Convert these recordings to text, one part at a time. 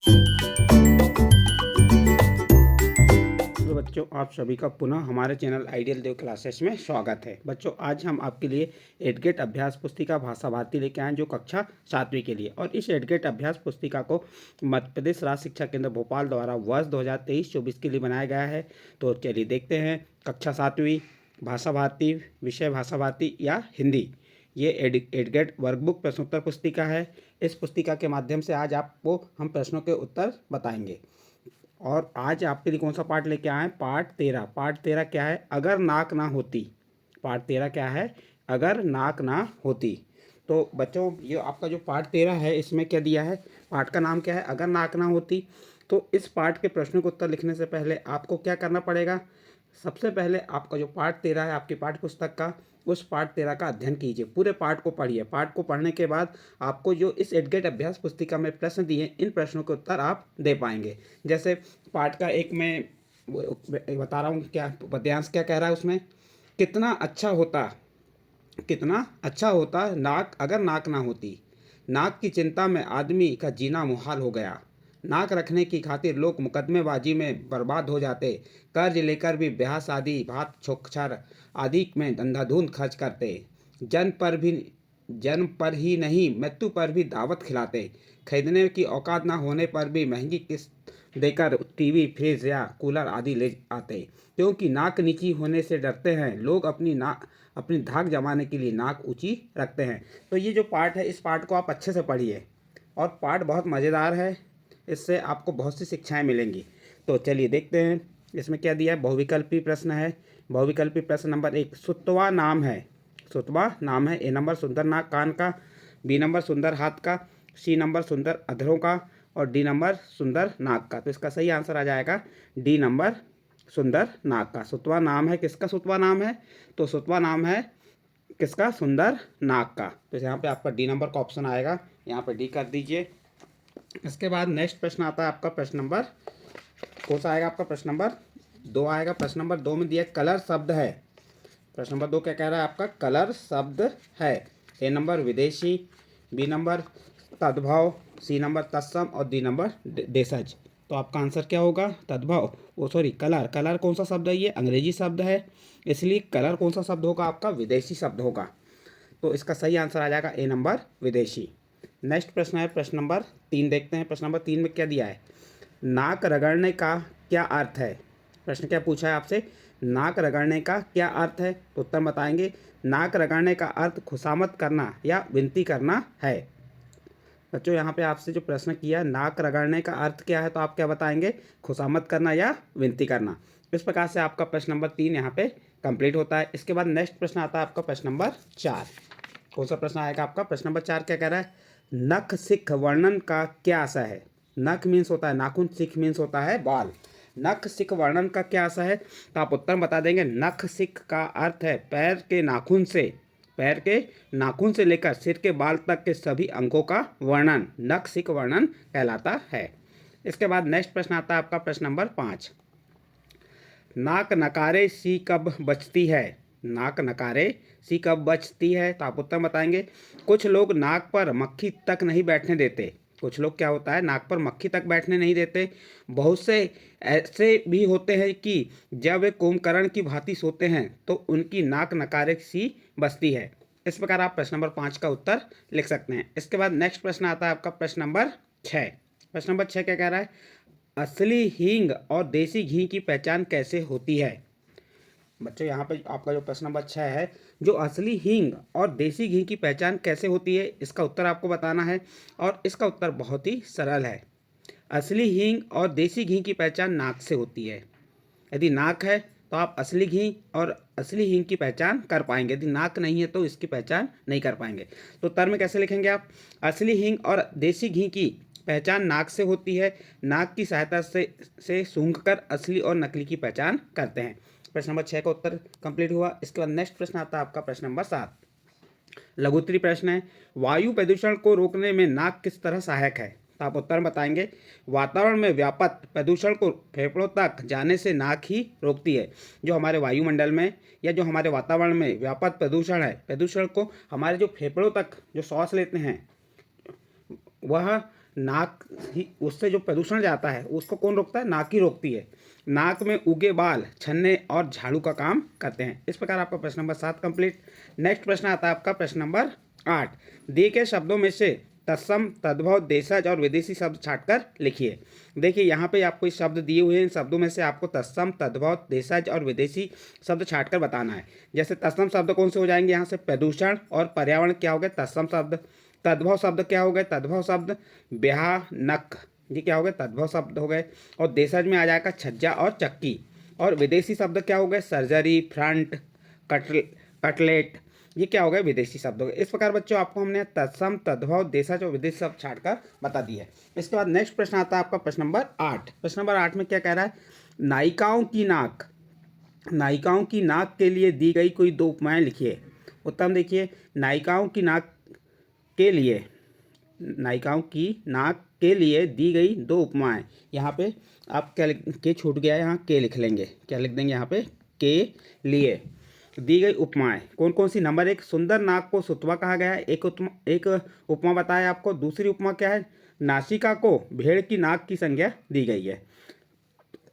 तो बच्चों, आप सभी का पुनः हमारे चैनल आइडियल देव क्लासेस में स्वागत है। बच्चों, आज हम आपके लिए एडगेट अभ्यास पुस्तिका भाषा भारती लेके आए जो कक्षा 7वीं के लिए। और इस एडगेट अभ्यास पुस्तिका को मध्य प्रदेश राज्य शिक्षा केंद्र भोपाल द्वारा वर्ष 2023-24 के लिए बनाया गया है। तो चलिए देखते हैं। कक्षा 7वीं भाषा भारती, विषय भाषा भारती या हिंदी। ये एडगेट वर्कबुक प्रश्नोत्तर पुस्तिका है। इस पुस्तिका के माध्यम से आज आपको हम प्रश्नों के उत्तर बताएंगे। और आज आपके लिए कौन सा पार्ट लेके आए हैं? पार्ट 13। पार्ट 13 क्या है? अगर नाक ना होती। पार्ट 13 क्या है? अगर नाक ना होती। तो बच्चों, ये आपका जो पार्ट 13 है, इसमें क्या दिया है? पार्ट का नाम क्या है? अगर नाक ना होती। तो इस पार्ट के प्रश्नों को उत्तर लिखने से पहले आपको क्या करना पड़ेगा? सबसे पहले आपका जो पार्ट 13 है आपकी पाठ्य पुस्तक का, उस पार्ट 13 का अध्ययन कीजिए। पूरे पार्ट को पढ़िए। पार्ट को पढ़ने के बाद आपको जो इस एडगेट अभ्यास पुस्तिका में प्रश्न दिए, इन प्रश्नों के उत्तर आप दे पाएंगे। जैसे पार्ट का एक में बता रहा हूँ, क्या पद्यांश क्या कह रहा है उसमें? कितना अच्छा होता नाक अगर नाक ना होती। नाक की चिंता में आदमी का जीना मुहाल हो गया। नाक रखने की खातिर लोग मुकदमेबाजी में बर्बाद हो जाते। कर्ज लेकर भी ब्याह शादी भात छोक्षर आदि में अंधाधुंध खर्च करते। जन्म पर ही नहीं, मृत्यु पर भी दावत खिलाते। खरीदने की औकात ना होने पर भी महंगी किस्त देकर टीवी, फ्रिज या कूलर आदि ले आते। क्योंकि नाक नीची होने से डरते हैं लोग, अपनी धाक जमाने के लिए नाक ऊंची रखते हैं। तो ये जो पार्ट है, इस पार्ट को आप अच्छे से पढ़िए। और पार्ट बहुत मज़ेदार है, इससे आपको बहुत सी शिक्षाएं मिलेंगी। तो चलिए देखते हैं इसमें क्या दिया है। बहुविकल्पी प्रश्न है। बहुविकल्पी प्रश्न नंबर 1, सुतवा नाम है। सुतवा नाम है। ए नंबर सुंदर नाक कान का, बी नंबर सुंदर हाथ का, सी नंबर सुंदर अधरों का और डी नंबर सुंदर नाक का। तो इसका सही आंसर आ जाएगा डी नंबर सुंदर नाक का। सुतवा नाम है। किसका सुतवा नाम है? तो सुतवा नाम है किसका? सुंदर नाक का। तो यहाँ पे आपका डी नंबर का ऑप्शन आएगा, यहाँ पे डी कर दीजिए। इसके बाद नेक्स्ट प्रश्न आता है आपका प्रश्न नंबर, कौन सा आएगा आपका? प्रश्न नंबर 2 आएगा। प्रश्न नंबर 2 में दिया कलर शब्द है। प्रश्न नंबर 2 क्या कह रहा है आपका? कलर शब्द है। ए नंबर विदेशी, बी नंबर तद्भव, सी नंबर तत्सम और डी नंबर देशज। तो आपका आंसर क्या होगा? तद्भव, कलर। कलर कौन सा शब्द है? ये अंग्रेजी शब्द है, इसलिए कलर कौन सा शब्द होगा आपका? विदेशी शब्द होगा। तो इसका सही आंसर आ जाएगा ए नंबर विदेशी। नेक्स्ट प्रश्न है प्रश्न नंबर 3। देखते हैं प्रश्न नंबर 3 में क्या दिया है। नाक रगड़ने का क्या अर्थ है? प्रश्न क्या पूछा है आपसे? नाक रगड़ने का क्या अर्थ है? तो उत्तर बताएंगे। नाक रगड़ने का अर्थ खुशामद करना या विनती करना है। बच्चों, यहाँ पे आपसे जो प्रश्न किया, नाक रगड़ने का अर्थ क्या है, तो आप क्या बताएंगे? खुशामद करना या विनती करना। इस प्रकार से आपका प्रश्न नंबर 3 यहाँ पे कंप्लीट होता है। इसके बाद नेक्स्ट प्रश्न आता है आपका प्रश्न नंबर 4। कौन सा प्रश्न आएगा आपका? प्रश्न नंबर 4 क्या कह रहा है? नख सिख वर्णन का क्या आशय है? नख मीन्स होता है नाखून, सिख मीन्स होता है बाल। नख सिख वर्णन का क्या आशय है? तो आप उत्तर बता देंगे। नख सिख का अर्थ है पैर के नाखून से लेकर सिर के बाल तक के सभी अंगों का वर्णन नख सिख वर्णन कहलाता है। इसके बाद नेक्स्ट प्रश्न आता है आपका प्रश्न नंबर 5। नाक नकारे सी कब बचती है? नाक नकारे सी कब बचती है? तो आप उत्तर बताएंगे। कुछ लोग नाक पर मक्खी तक नहीं बैठने देते। कुछ लोग क्या होता है? नाक पर मक्खी तक बैठने नहीं देते। बहुत से ऐसे भी होते हैं कि जब वे कुंभकर्ण की भांति सोते हैं तो उनकी नाक नकारे सी बचती है। इस प्रकार आप प्रश्न नंबर 5 का उत्तर लिख सकते हैं। इसके बाद नेक्स्ट प्रश्न आता है आपका प्रश्न नंबर 6। प्रश्न नंबर 6 क्या कह रहा है? असली हींग और देसी घी की पहचान कैसे होती है? बच्चों, यहाँ पे आपका जो प्रश्न नंबर 6 है, जो असली हींग और देसी घी की पहचान कैसे होती है, इसका उत्तर आपको बताना है। और इसका उत्तर बहुत ही सरल है। असली हींग और देसी घी की पहचान नाक से होती है। यदि नाक है तो आप असली घी और असली हींग की पहचान कर पाएंगे। यदि नाक नहीं है तो इसकी पहचान नहीं कर पाएंगे। तो उत्तर में कैसे लिखेंगे आप? असली हींग और देसी घी की पहचान नाक से होती है। नाक की सहायता से सूंघकर असली और नकली की पहचान करते हैं। प्रश्न नंबर 6 का उत्तर कंप्लीट हुआ। इसके बाद नेक्स्ट प्रश्न आता है आपका प्रश्न नंबर 7। लघुत्तरी प्रश्न है। वायु प्रदूषण को रोकने में नाक किस तरह सहायक है? तो आप उत्तर बताएंगे। वातावरण में व्याप्त प्रदूषण को फेफड़ों तक जाने से नाक ही रोकती है। जो हमारे वायुमंडल में या जो हमारे वातावरण में व्याप्त प्रदूषण है, प्रदूषण को हमारे जो फेफड़ों तक जो सांस लेते हैं, वह नाक ही, उससे जो प्रदूषण जाता है उसको कौन रोकता है? नाक ही रोकती है। नाक में उगे बाल छन्ने और झाड़ू का काम करते हैं। इस प्रकार आपका प्रश्न नंबर 7 कंप्लीट। नेक्स्ट प्रश्न आता है आपका प्रश्न नंबर 8। दिए गए शब्दों में से तत्सम, तद्भव, देशज और विदेशी शब्द छांटकर लिखिए। देखिए यहाँ पे आपको इस शब्द दिए हुए हैं, इन शब्दों में से आपको तत्सम, तद्भव, देशज और विदेशी शब्द छांटकर बताना है। जैसे तत्सम शब्द कौन से हो जाएंगे यहाँ से? प्रदूषण और पर्यावरण क्या हो गए? तत्सम शब्द। तद्भव शब्द क्या हो गए? तद्भव शब्द ब्याह, नक, ये क्या हो गए? तद्भव शब्द हो गए। और देशज में आ जाएगा छज्जा और चक्की। और विदेशी शब्द क्या हो गए? सर्जरी, फ्रंट, कटलेट, ये क्या हो गए? विदेशी शब्द हो गए। इस प्रकार बच्चों आपको हमने तत्सम, तद्भव, देशज और विदेशी शब्द छाटकर बता दिए है। इसके बाद नेक्स्ट प्रश्न आता है आपका प्रश्न नंबर 8। प्रश्न नंबर 8 में क्या कह रहा है? नायिकाओं की नाक, नायिकाओं की नाक के लिए दी गई कोई दो उपमाएं लिखिए। उत्तम देखिए, नायिकाओं की नाक के लिए, नायिकाओं की नाक के लिए दी गई दो उपमाएं। यहाँ पे आप क्या के छूट गया है, यहाँ के लिख लेंगे। क्या लिख देंगे यहाँ पे? के लिए दी गई उपमाएं कौन कौन सी? नंबर 1, सुंदर नाक को सुतवा कहा गया है। एक उपमा बताया आपको। दूसरी उपमा क्या है? नासिका को भेड़ की नाक की संज्ञा दी गई है।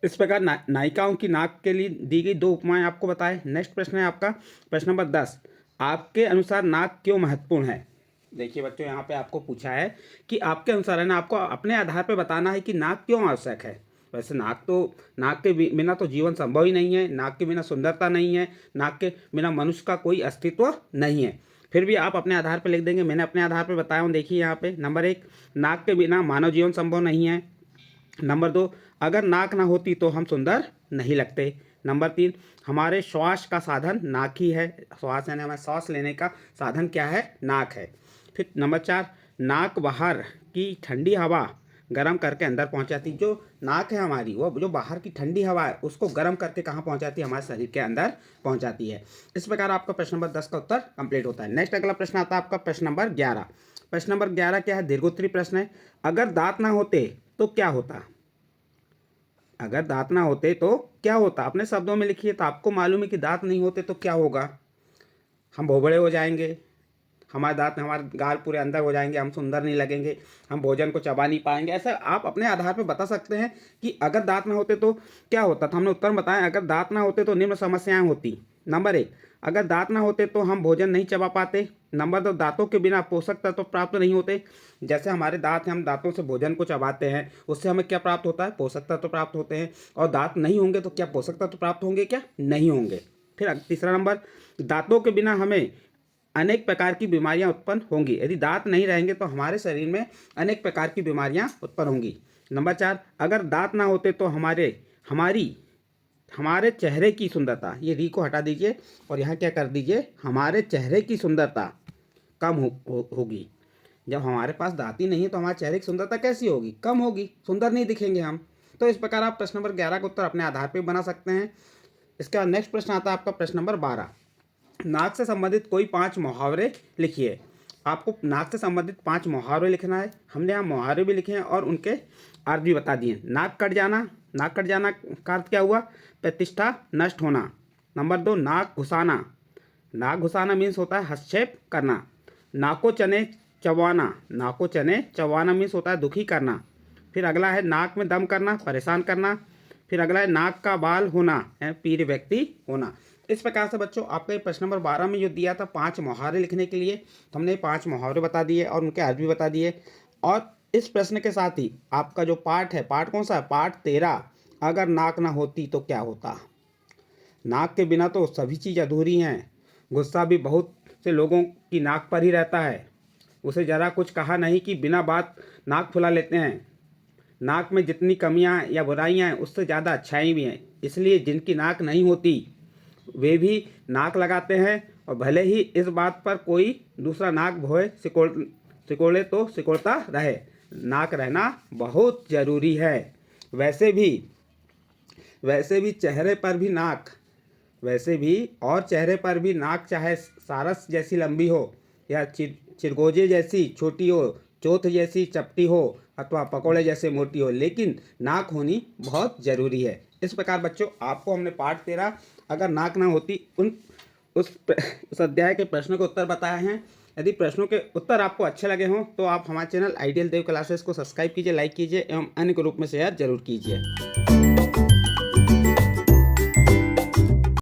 इस प्रकार नायिकाओं की नाक के लिए दी गई दो उपमाएं आपको बताए। नेक्स्ट प्रश्न है आपका प्रश्न नंबर 10। आपके अनुसार नाक क्यों महत्वपूर्ण है? देखिए बच्चों, यहाँ पे आपको पूछा है कि आपके अनुसार, है ना, आपको अपने आधार पर बताना है कि नाक क्यों आवश्यक है। वैसे नाक के बिना तो जीवन संभव ही नहीं है। नाक के बिना सुंदरता नहीं है। नाक के बिना मनुष्य का कोई अस्तित्व नहीं है। फिर भी आप अपने आधार पर लिख देंगे। मैंने अपने आधार पर बताया हूँ। देखिए यहाँ पे नंबर 1, नाक के बिना मानव जीवन संभव नहीं है। नंबर 2, अगर नाक ना होती तो हम सुंदर नहीं लगते। नंबर 3, हमारे श्वास का साधन नाक ही है। श्वास यानी हमें सांस लेने का साधन क्या है? नाक है। फिर नंबर 4, नाक बाहर की ठंडी हवा गर्म करके अंदर पहुंचाती। जो नाक है हमारी, वो जो बाहर की ठंडी हवा है उसको गर्म करके कहाँ पहुंचाती है? हमारे शरीर के अंदर पहुंचाती है। इस प्रकार आपका प्रश्न नंबर 10 का उत्तर कंप्लीट होता है। नेक्स्ट अगला प्रश्न आता है आपका प्रश्न नंबर 11। प्रश्न नंबर 11 क्या है? दीर्घोत्तरी प्रश्न है। अगर दांत ना होते तो क्या होता? अगर दांत ना होते तो क्या होता? अपने शब्दों में लिखिए। तो आपको मालूम है कि दांत नहीं होते तो क्या होगा? हम भोबड़े हो जाएंगे, हमारे दांत, हमारे गाल पूरे अंदर हो जाएंगे, हम सुंदर नहीं लगेंगे, हम भोजन को चबा नहीं पाएंगे। ऐसा आप अपने आधार पर बता सकते हैं कि अगर दांत ना होते तो क्या होता। तो हमने उत्तर बताया, अगर दांत ना होते तो निम्न समस्याएं होती। नंबर 1, अगर दांत ना होते तो हम भोजन नहीं चबा पाते। नंबर 2, दांतों के बिना पोषक तत्व प्राप्त नहीं होते। जैसे हमारे दांत हैं, हम दांतों से भोजन को चबाते हैं, उससे हमें क्या प्राप्त होता है? पोषक तत्व प्राप्त होते हैं। और दांत नहीं होंगे तो क्या पोषक तत्व प्राप्त होंगे? क्या नहीं होंगे। फिर तीसरा नंबर, दांतों के बिना हमें अनेक प्रकार की बीमारियां उत्पन्न होंगी। यदि दांत नहीं रहेंगे तो हमारे शरीर में अनेक प्रकार की बीमारियां उत्पन्न होंगी। नंबर 4, अगर दांत ना होते तो हमारे चेहरे की सुंदरता, ये री को हटा दीजिए और यहाँ क्या कर दीजिए? हमारे चेहरे की सुंदरता कम होगी। जब हमारे पास दांत ही नहीं है तो हमारे चेहरे की सुंदरता कैसी होगी? कम होगी, सुंदर नहीं दिखेंगे हम। तो इस प्रकार आप प्रश्न नंबर 11 का उत्तर अपने आधार पर बना सकते हैं। इसके बाद नेक्स्ट प्रश्न आता है आपका प्रश्न नंबर 12। नाक से संबंधित कोई 5 मुहावरे लिखिए। आपको नाक से संबंधित 5 मुहावरे लिखना है। हमने यहाँ मुहावरे भी लिखे हैं और उनके अर्थ भी बता दिए। नाक कट जाना, नाक कट जाना का अर्थ क्या हुआ? प्रतिष्ठा नष्ट होना। नंबर 2, नाक घुसाना, नाक घुसाना मीन्स होता है हस्तक्षेप करना। नाको चने चबाना, नाको चने चबाना मीन्स होता है दुखी करना। फिर अगला है नाक में दम करना, परेशान करना। फिर अगला है नाक का बाल होना, पीर व्यक्ति होना। इस प्रकार से बच्चों आपका प्रश्न नंबर 12 में जो दिया था 5 मुहावरे लिखने के लिए, तो हमने 5 मुहावरे बता दिए और उनके अर्थ भी बता दिए। और इस प्रश्न के साथ ही आपका जो पाठ है, पाठ कौन सा है? पाठ 13, अगर नाक ना होती तो क्या होता। नाक के बिना तो सभी चीज़ अधूरी हैं। गुस्सा भी बहुत से लोगों की नाक पर ही रहता है। उसे ज़रा कुछ कहा नहीं कि बिना बात नाक फुला लेते हैं। नाक में जितनी कमियां या बुराइयां हैं उससे ज़्यादा अच्छाई भी हैं। इसलिए जिनकी नाक नहीं होती वे भी नाक लगाते हैं, और भले ही इस बात पर कोई दूसरा नाक भोए सिकोड़े तो सिकोड़ता रहे। नाक रहना बहुत ज़रूरी है। वैसे भी चेहरे पर भी नाक, चेहरे पर भी नाक चाहे सारस जैसी लंबी हो या चिरगोजे जैसी छोटी हो, चोथ जैसी चपटी हो अथवा पकोड़े जैसे मोटी हो, लेकिन नाक होनी बहुत ज़रूरी है। इस प्रकार बच्चों आपको हमने पाठ 13 अगर नाक ना होती उस अध्याय के प्रश्न के उत्तर बताए हैं। यदि प्रश्नों के उत्तर आपको अच्छे लगे हों तो आप हमारे चैनल आइडियल देव क्लासेस को सब्सक्राइब कीजिए, लाइक कीजिए एवं अन्य ग्रुप में शेयर जरूर कीजिए।